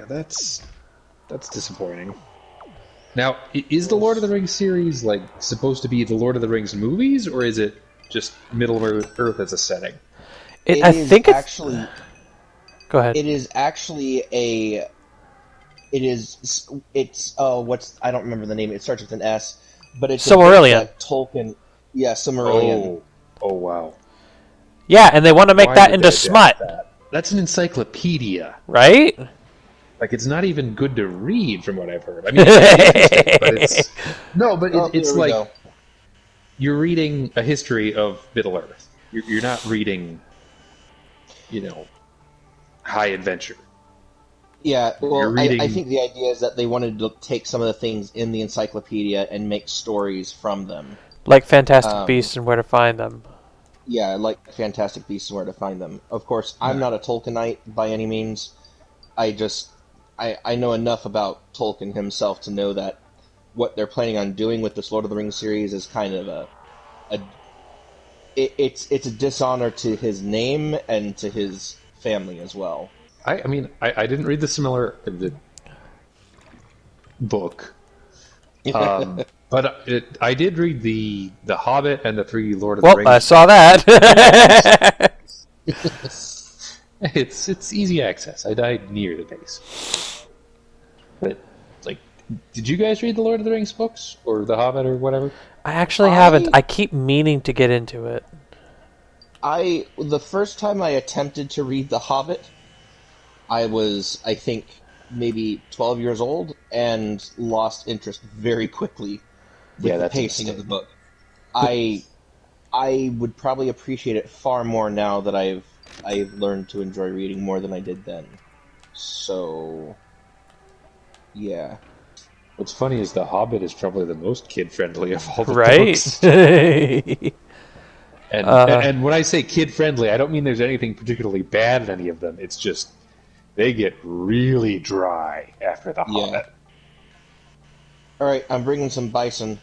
that's disappointing. Now, is the Lord of the Rings series like supposed to be the Lord of the Rings movies, or is it just Middle Earth as a setting? I think it's actually. Go ahead. It is actually a. It's what's I don't remember the name. It starts with an S, but it's Silmarillion. Tolkien. Yeah, Silmarillion. Oh wow. Yeah, and they want to make that into smut. That's an encyclopedia, right? Like it's not even good to read, from what I've heard. I mean, it's it's like you're reading a history of Middle Earth. You're not reading, high adventure. Yeah, well, I think the idea is that they wanted to take some of the things in the encyclopedia and make stories from them. Like Fantastic Beasts and Where to Find Them. Yeah, like Fantastic Beasts and Where to Find Them. Of course, I'm not a Tolkienite by any means. I know enough about Tolkien himself to know that what they're planning on doing with this Lord of the Rings series is kind of it's a dishonor to his name and to his family as well. I didn't read the book, but I did read the Hobbit and the 3 Lord of the Rings. Well, I saw that. It's easy access. I died near the base. But did you guys read the Lord of the Rings books or the Hobbit or whatever? I actually haven't. I keep meaning to get into it. The first time I attempted to read the Hobbit, I was, I think, maybe 12 years old and lost interest very quickly with the pacing of the book. I would probably appreciate it far more now that I've learned to enjoy reading more than I did then. So, yeah. What's funny is The Hobbit is probably the most kid-friendly of all the books. And when I say kid-friendly, I don't mean there's anything particularly bad in any of them. It's just they get really dry after The Hobbit. All right, I'm bringing some bison.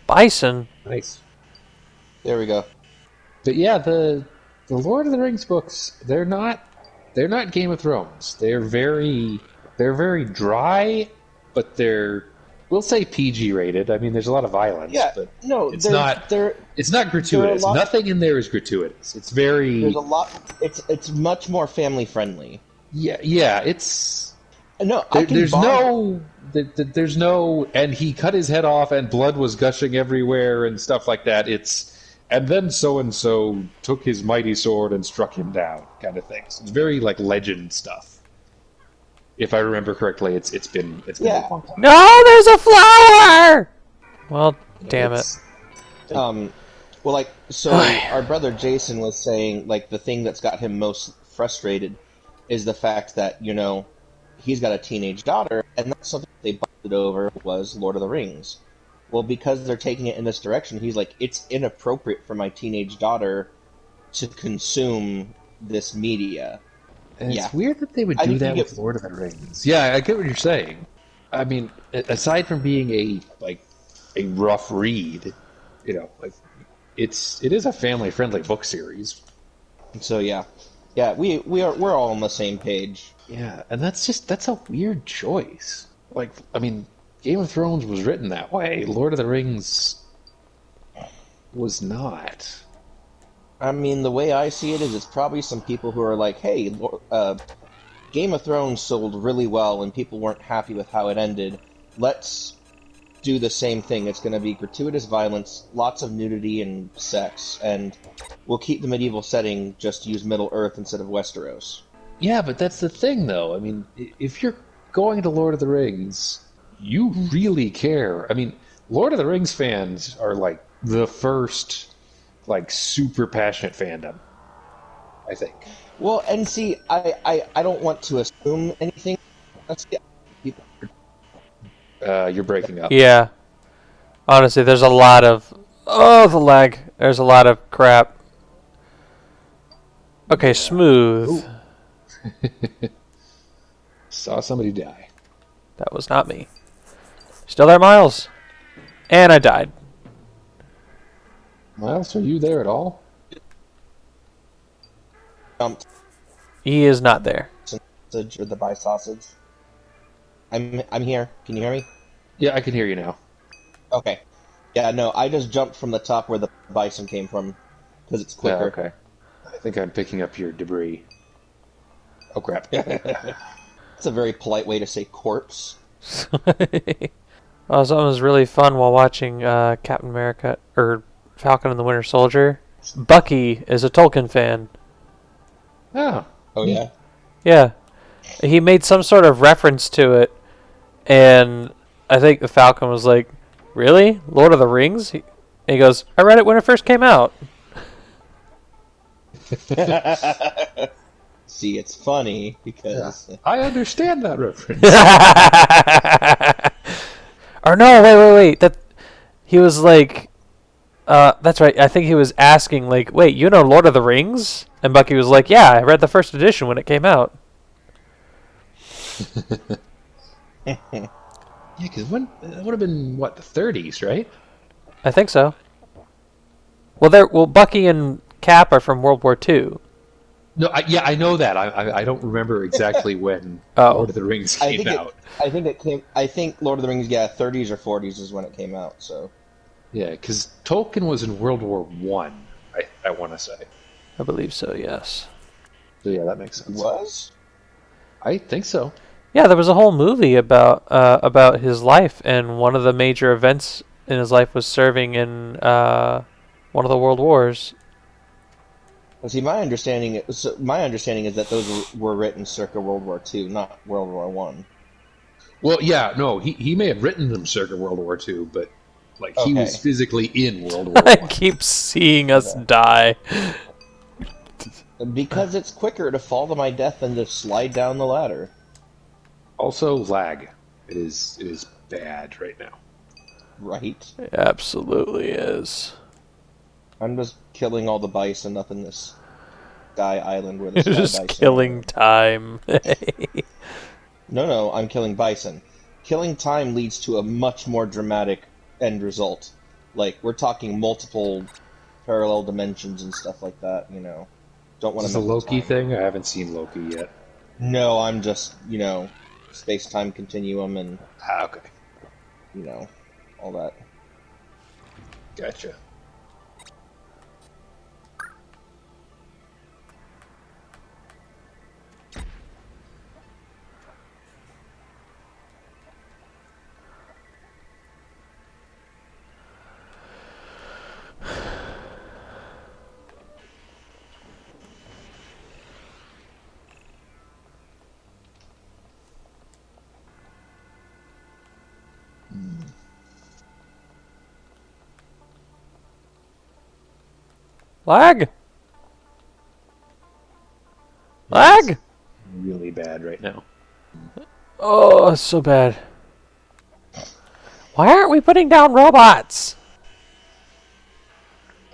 Bison? Nice. There we go. But yeah, the Lord of the Rings books, they're not Game of Thrones. They're very dry, but we'll say PG rated. I mean, there's a lot of violence, but it's not gratuitous. Nothing in there is gratuitous. It's very There's a lot. It's much more family friendly. Yeah. It's no. There's no. And he cut his head off, and blood was gushing everywhere, and stuff like that. And then so and so took his mighty sword and struck him down, kind of things. It's very legend stuff. If I remember correctly, it's been a long time. No, there's a flower. Well, damn it. Our brother Jason was saying the thing that's got him most frustrated is the fact that he's got a teenage daughter, and that's something they bonded over was Lord of the Rings. Well, because they're taking it in this direction, he's like, it's inappropriate for my teenage daughter to consume this media. And it's weird that they would do that with Lord of the Rings. Yeah, I get what you're saying. I mean, aside from being a rough read, it is a family-friendly book series. So yeah, we're all on the same page. Yeah, and that's a weird choice. Game of Thrones was written that way. Lord of the Rings was not. I mean, the way I see it is it's probably some people who are like, hey, Game of Thrones sold really well and people weren't happy with how it ended. Let's do the same thing. It's going to be gratuitous violence, lots of nudity and sex, and we'll keep the medieval setting, just use Middle Earth instead of Westeros. Yeah, but that's the thing, though. I mean, if you're going to Lord of the Rings, you really care. I mean, Lord of the Rings fans are the first super passionate fandom, I think. Well, and see, I don't want to assume anything. You're breaking up. Yeah. Honestly, there's a lot of... Oh, the lag. There's a lot of crap. Okay, smooth. Saw somebody die. That was not me. Still there, Miles? And I died. Miles, are you there at all? He is not there. Sausage or the buy sausage. I'm here. Can you hear me? Yeah, I can hear you now. Okay. Yeah, no, I just jumped from the top where the bison came from because it's Yeah, quicker. okay. I think I'm picking up your debris. Oh crap. It's a very polite way to say corpse. Oh, something was really fun while watching Captain America or Falcon and the Winter Soldier. Bucky is a Tolkien fan. Oh, Oh neat. yeah. Yeah, he made some sort of reference to it, and I think the Falcon was like, "Really, Lord of the Rings?" And he goes, "I read it when it first came out." See, it's funny because I understand that reference. Or no, wait. That he was like, that's right. I think he was asking like, "Wait, you know Lord of the Rings?" And Bucky was like, "Yeah, I read the first edition when it came out." Yeah, because when that would have been what, the 30s, right? I think so. Well, Bucky and Cap are from World War II. No, I know that. I don't remember exactly when Oh. Lord of the Rings I came think out. it came. I think Lord of the Rings, yeah, 30s or 40s is when it came out. So Yeah, because Tolkien was in World War One. I want to say. I believe so. Yes. So yeah, that makes it sense. was. I think so. Yeah, there was a whole movie about his life, and one of the major events in his life was serving in one of the world wars. Well, see, my understanding is that those were written circa World War II, not World War One. Well, yeah, no, he may have written them circa World War Two, but like he was Okay. physically in World War I One. keep seeing us Okay. die. Because it's quicker to fall to my death than to slide down the ladder. Also, lag. It is bad right now. Right. It absolutely is. I'm just killing all the bison up in this sky island where the You're sky just bison killing are. time. No, I'm killing bison. Killing time leads to a much more dramatic end result. Like, we're talking multiple parallel dimensions and stuff like that, you know. Don't want Is to this a mess with Loki time. thing? I haven't seen Loki yet. No, I'm just, space-time continuum and, Ah, okay, all that. gotcha. Lag? Yeah, Lag? it's really bad right now. Oh, it's so bad. Why aren't we putting down robots?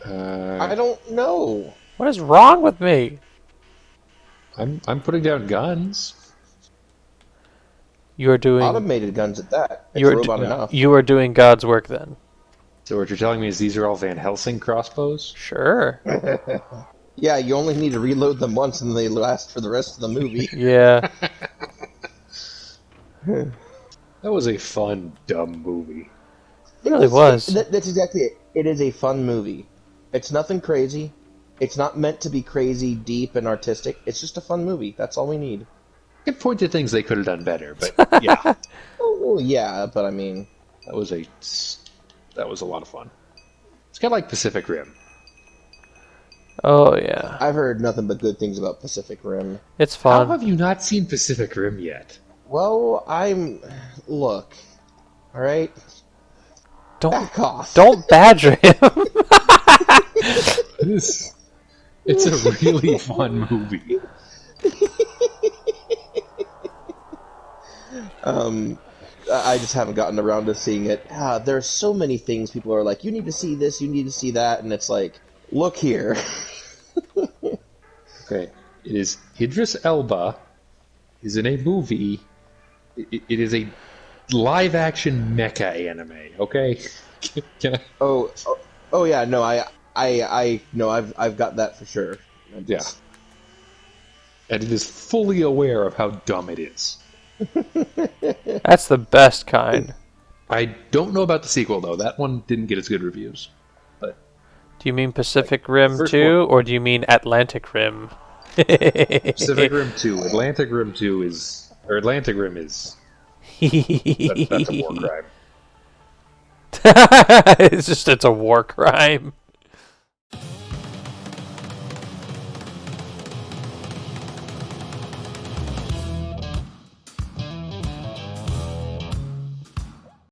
I don't know. What is wrong with me? I'm putting down guns. You are doing Automated guns at that. It's you are robot enough. you are doing God's work then. So what you're telling me is these are all Van Helsing crossbows? Sure. Yeah, you only need to reload them once and they last for the rest of the movie. Yeah. That was a fun, dumb movie. It really was. That's exactly it. It is a fun movie. It's nothing crazy. It's not meant to be crazy, deep, and artistic. It's just a fun movie. That's all we need. I could point to things they could have done better, but yeah, Oh, well, yeah, but I mean... that was a lot of fun. It's kind of like Pacific Rim. Oh yeah. I've heard nothing but good things about Pacific Rim. It's How fun. have you not seen Pacific Rim yet? Well, Look. Alright? Don't Back off. don't badger him. It's a really fun movie. I just haven't gotten around to seeing it. There's so many things people are like, you need to see this, you need to see that, and it's like, look here. Okay, it is Idris Elba is in a movie. It is a live-action mecha anime. Okay, can I? Oh yeah, no, I no, I've got that for sure. Yeah, and it is fully aware of how dumb it is. That's the best kind. I don't know about the sequel though. That one didn't get as good reviews. But Do you mean Pacific Rim first 2, one- or do you mean Atlantic Rim? Pacific Rim 2, Atlantic Rim 2 is, or Atlantic Rim is, that's a war crime. It's a war crime.